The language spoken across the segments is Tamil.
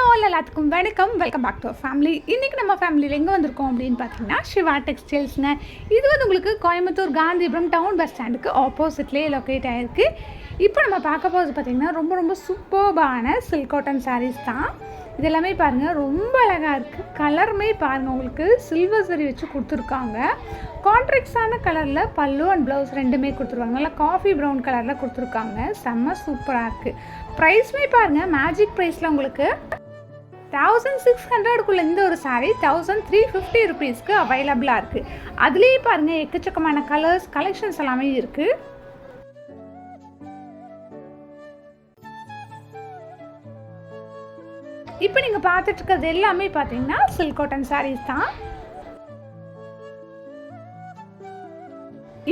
ஆல் எல்லாத்துக்கும் வணக்கம். Welcome back to family. இன்றைக்கி நம்ம ஃபேமிலியில் எங்கே வந்திருக்கோம் அப்படின்னு பார்த்தீங்கன்னா சிவா டெக்ஸ்டைல்ஸ்ங்க. இது வந்து உங்களுக்கு கோயம்புத்தூர் காந்திபுரம் டவுன் பஸ் ஸ்டாண்டுக்கு ஆப்போசிட்லேயே லொக்கேட் ஆகிருக்கு. இப்போ நம்ம பார்க்க போகிறது பார்த்திங்கன்னா ரொம்ப சூப்பர்பான சில்க் காட்டன் சாரீஸ் தான். இது எல்லாமே பாருங்கள் ரொம்ப அழகாக இருக்குது. கலருமே பாருங்கள், உங்களுக்கு சில்வர் சரி வச்சு கொடுத்துருக்காங்க. கான்ட்ராக்ட்ஸான கலரில் பல்லு அண்ட் ப்ளவுஸ் ரெண்டுமே கொடுத்துருவாங்க. நல்லா காஃபி ப்ரௌன் கலரில் கொடுத்துருக்காங்க. செம்ம சூப்பராக இருக்குது. ப்ரைஸ்மே பாருங்கள், மேஜிக் ப்ரைஸில் உங்களுக்கு 1600 இந்த ஒரு சாரீ 1350 ருபீஸ்க்கு அவைலபிளாக இருக்குது. அதுலேயே பாருங்கள் எக்கச்சக்கமான கலர்ஸ் கலெக்ஷன்ஸ் எல்லாமே இருக்குது. இப்போ நீங்கள் பார்த்துட்டு இருக்கிறது எல்லாமே பார்த்தீங்கன்னா சில்க் காட்டன் சாரீஸ் தான்.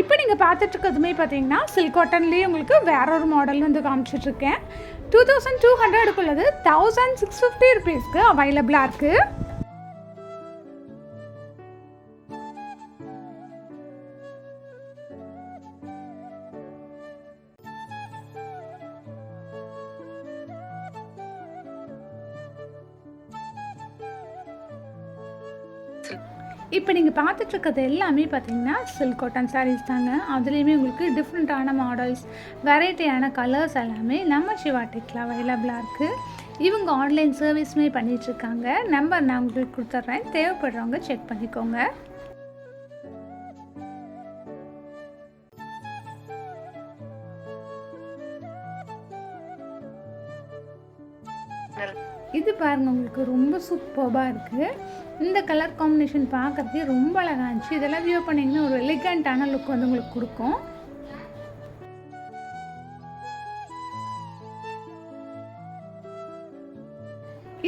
இப்போ நீங்கள் பார்த்துட்டு இருக்கிறதுமே பார்த்தீங்கன்னா சில்க் காட்டன்லேயே உங்களுக்கு வேற ஒரு மாடல் வந்து காமிச்சிட்ருக்கேன். 2200 1650 ருபீஸ்க்கு அவைலபிளாக இருக்குது. இப்போ நீங்கள் பார்த்துட்ருக்கிறது எல்லாமே பார்த்தீங்கன்னா சில்க் காட்டன் சாரீஸ் தாங்க. அதுலேயுமே உங்களுக்கு டிஃப்ரெண்ட்டான மாடல்ஸ், வெரைட்டியான கலர்ஸ் எல்லாமே நம்ம சிவா டெக்கில் அவைலபிளாக இருக்குது. இவங்க ஆன்லைன் சர்வீஸுமே பண்ணிகிட்ருக்காங்க. நம்பர் நான் உங்களுக்கு கொடுத்துட்றேன், தேவைப்படுறவங்க செக் பண்ணிக்கோங்க. இது பாருங்கள், உங்களுக்கு ரொம்ப சூப்பராக இருக்குது. இந்த கலர் காம்பினேஷன் பார்க்குறதே ரொம்ப அழகாக இருந்துச்சு. இதெல்லாம் வியூ பண்ணிங்கன்னா ஒரு எலிகண்ட்டான லுக் வந்து உங்களுக்கு கொடுக்கும்.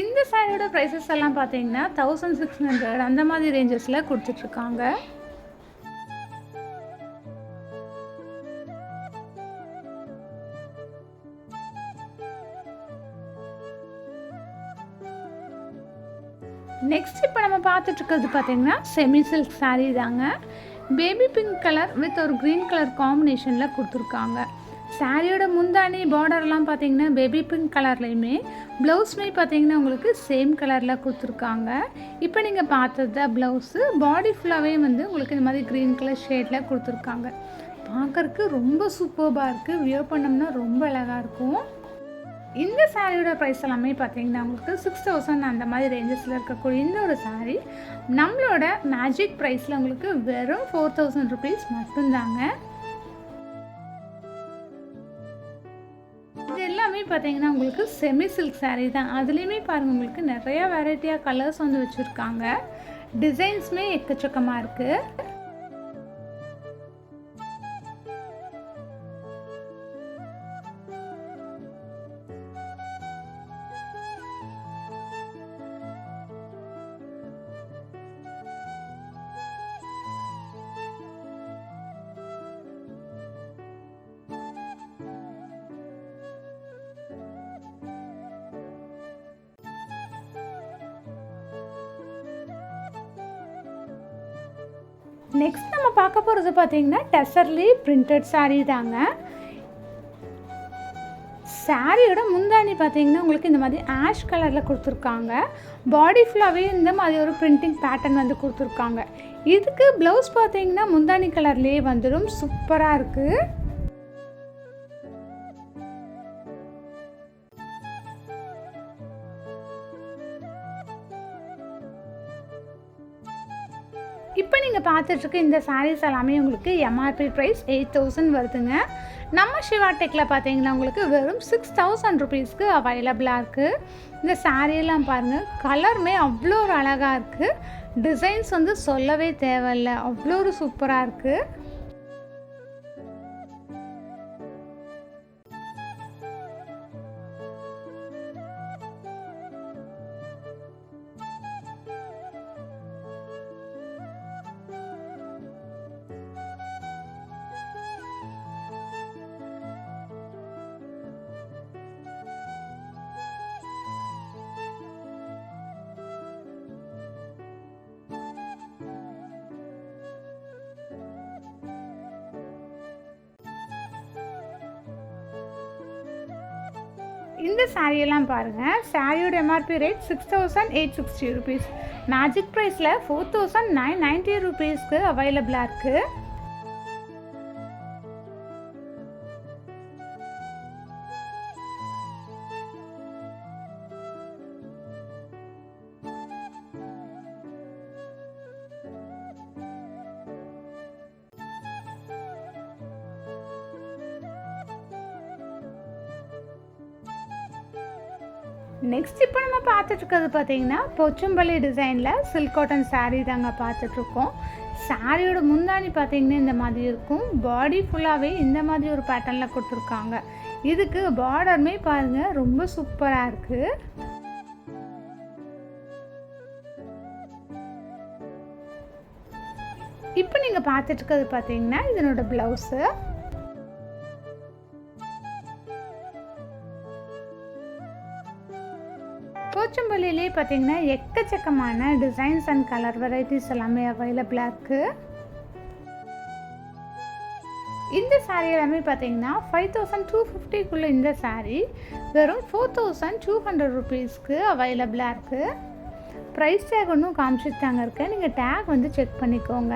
இந்த சாரியோட ப்ரைஸஸ் எல்லாம் பார்த்தீங்கன்னா 1600 அந்த மாதிரி ரேஞ்சஸில் கொடுத்துட்ருக்காங்க. நெக்ஸ்ட் இப்போ நம்ம பார்த்துட்ருக்கிறது பார்த்தீங்கன்னா செமி சில்க் சாரீ தாங்க. பேபி பிங்க் கலர் வித் ஒரு க்ரீன் கலர் காம்பினேஷனில் கொடுத்துருக்காங்க. சாரியோட முந்தானி பார்டர்லாம் பார்த்தீங்கன்னா பேபி பிங்க் கலர்லேயுமே, ப்ளவுஸுமே பார்த்தீங்கன்னா உங்களுக்கு சேம் கலரில் கொடுத்துருக்காங்க. இப்போ நீங்கள் பார்த்தது தான் ப்ளவுஸு. பாடி ஃபுல்லாகவே வந்து உங்களுக்கு இந்த மாதிரி க்ரீன் கலர் ஷேடில் கொடுத்துருக்காங்க. பார்க்குறக்கு ரொம்ப சூப்பராக இருக்குது. வியர் பண்ணோம்னா ரொம்ப அழகாக இருக்கும். இந்த சாரியோட ப்ரைஸ் எல்லாமே பார்த்தீங்கன்னா உங்களுக்கு 6000 அந்த மாதிரி ரேஞ்சஸில் இருக்கக்கூடிய இந்த ஒரு சாரீ நம்மளோட மேஜிக் ப்ரைஸில் உங்களுக்கு வெறும் 4000 ருபீஸ் மட்டும்தாங்க. இது எல்லாமே பார்த்தீங்கன்னா உங்களுக்கு செமி சில்க் சாரீ தான். அதுலேயுமே பாருங்கள், உங்களுக்கு நிறையா வெரைட்டியாக கலர்ஸ் வந்து வச்சுருக்காங்க. டிசைன்ஸுமே எக்கச்சக்கமாக இருக்குது. நெக்ஸ்ட் நம்ம பார்க்க போகிறது பார்த்தீங்கன்னா டெசர்லி பிரிண்டட் சாரீ தாங்க. சாரியோட முந்தானி பார்த்தீங்கன்னா உங்களுக்கு இந்த மாதிரி ஆஷ் கலரில் கொடுத்துருக்காங்க. பாடி ஃபுல்லாகவே இந்த மாதிரி ஒரு பிரிண்டிங் பேட்டர்ன் வந்து கொடுத்துருக்காங்க. இதுக்கு ப்ளவுஸ் பார்த்தீங்கன்னா முந்தானி கலர்லேயே வந்துடும். சூப்பராக இருக்குது. இப்போ நீங்கள் பார்த்துட்ருக்க இந்த சாரீஸ் எல்லாமே உங்களுக்கு எம்ஆர்பி ப்ரைஸ் 8000 வருதுங்க. நம்ம சிவா டெக்கில் பார்த்தீங்கன்னா உங்களுக்கு வெறும் 6000 ருபீஸ்க்கு அவைலபிளாக இருக்குது. இந்த சாரியெல்லாம் பாருங்கள், கலருமே அவ்வளோ ஒரு அழகாக இருக்குது. டிசைன்ஸ் வந்து சொல்லவே தேவையில்லை, அவ்வளோ ஒரு சூப்பராக இருக்குது. இந்த சாரியெல்லாம் பாருங்கள், சாரியோட எம்ஆர்பி ரேட் 6860 ருபீஸ். மேஜிக் ப்ரைஸில் 4990 ருபீஸ்க்கு அவைலபிளாக இருக்குது. நெக்ஸ்ட் இப்போ நம்ம பார்த்துட்ருக்கிறது பார்த்தீங்கன்னா போச்சம்பள்ளி டிசைனில் சில்க் காட்டன் சாரீ தாங்க பார்த்துட்ருக்கோம். சாரியோட முந்தானி பார்த்தீங்கன்னா இந்த மாதிரி இருக்கும். பாடி ஃபுல்லாகவே இந்த மாதிரி ஒரு பேட்டர்னில் கொடுத்துருக்காங்க. இதுக்கு பார்டருமே பாருங்கள் ரொம்ப சூப்பராக இருக்குது. இப்போ நீங்கள் பார்த்துட்ருக்கிறது பார்த்தீங்கன்னா இதனோட ப்ளவுஸு. போச்சம்பள்ளியிலே பார்த்தீங்கன்னா எக்கச்சக்கமான டிசைன்ஸ் அண்ட் கலர் வெரைட்டிஸ் எல்லாமே அவைலபிளாக இருக்குது. இந்த சாரீ எல்லாமே பார்த்தீங்கன்னா 5250க்குள்ளே இந்த சாரீ வெறும் 4200 ருபீஸ்க்கு அவைலபிளாக இருக்குது. ப்ரைஸ் டேக் ஒன்றும் காமிச்சிட்டு தாங்க இருக்குது. நீங்கள் டேக் வந்து செக் பண்ணிக்கோங்க.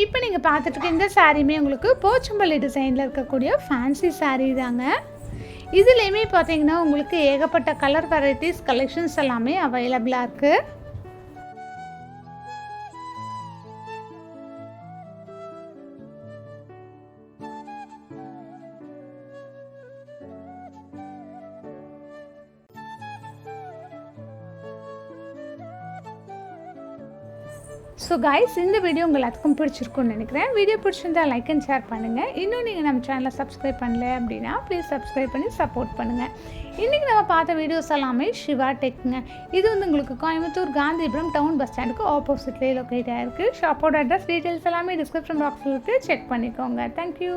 இப்போ நீங்கள் பார்த்துட்டு இந்த சாரியுமே உங்களுக்கு போச்சம்பள்ளி டிசைனில் இருக்கக்கூடிய ஃபேன்சி சாரீ தாங்க. இதுலேயுமே பார்த்தீங்கன்னா உங்களுக்கு ஏகப்பட்ட கலர் வெரைட்டிஸ் கலெக்ஷன்ஸ் எல்லாமே அவைலபிளாக இருக்குது. ஸோ கைஸ், இந்த வீடியோ உங்கள் எல்லாத்துக்கும் பிடிச்சிருக்குன்னு நினைக்கிறேன். வீடியோ பிடிச்சிருந்தா லைக் அண்ட் ஷேர் பண்ணுங்கள். இன்னும் நீங்கள் நம்ம சேனலை சப்ஸ்கிரைப் பண்ணல அப்படின்னா ப்ளீஸ் சப்ஸ்கிரைப் பண்ணி சப்போர்ட் பண்ணுங்கள். இன்றைக்கி நம்ம பார்த்த வீடியோஸ் எல்லாமே சிவா டெக்குங்க. இது வந்து உங்களுக்கு கோயம்புத்தூர் காந்திபுரம் டவுன் பஸ் ஸ்டாண்டுக்கு ஆப்போசிட்லேயே லொக்கேட் ஆகிருக்கு. ஷாப்போட அட்ரஸ் டீட்டெயில்ஸ் எல்லாமே டிஸ்கிரிப்ஷன் பாக்ஸில் இருக்குது, செக் பண்ணிக்கோங்க. தேங்க்யூ.